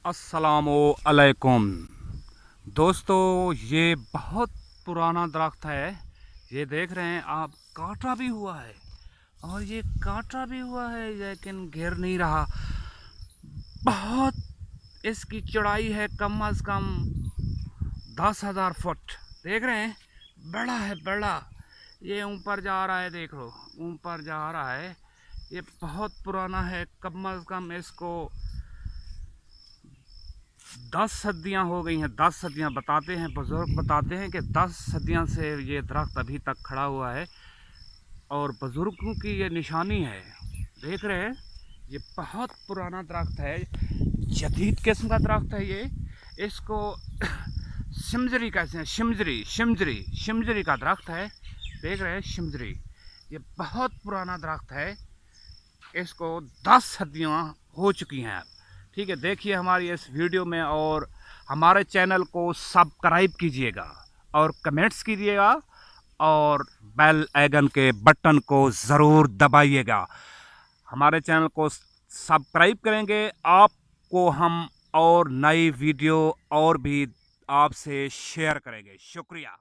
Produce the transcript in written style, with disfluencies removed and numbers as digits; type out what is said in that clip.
अस्सलामुअलैकुम दोस्तों, ये बहुत पुराना दरख्त है। ये देख रहे हैं आप, कांटा भी हुआ है और ये कांटा भी हुआ है लेकिन गिर नहीं रहा। बहुत इसकी चौड़ाई है कम अज़ कम 10,000 फुट। देख रहे हैं, बड़ा है बड़ा। ये ऊपर जा रहा है, देख लो ऊपर जा रहा है। ये बहुत पुराना है, कम अज़ कम इसको 10 सदियाँ हो गई हैं। 10 सदियाँ बताते हैं बुज़ुर्ग, बताते हैं कि 10 सदियाँ से ये दरख्त अभी तक खड़ा हुआ है और बुज़ुर्गों की ये निशानी है। देख रहे हैं, ये बहुत पुराना दरख्त है, जदीद किस्म का दरख्त है ये। इसको शिमजरी कहते हैं, शिमजरी शिमजरी शिमजरी का दरख्त है। देख रहे हैं, शिमजरी। ये बहुत पुराना दरख्त है, इसको 10 सदियाँ हो चुकी हैं अब। ठीक है, देखिए हमारी इस वीडियो में, और हमारे चैनल को सब्सक्राइब कीजिएगा और कमेंट्स कीजिएगा और बेल आइकन के बटन को ज़रूर दबाइएगा। हमारे चैनल को सब्सक्राइब करेंगे, आपको हम और नई वीडियो और भी आपसे शेयर करेंगे। शुक्रिया।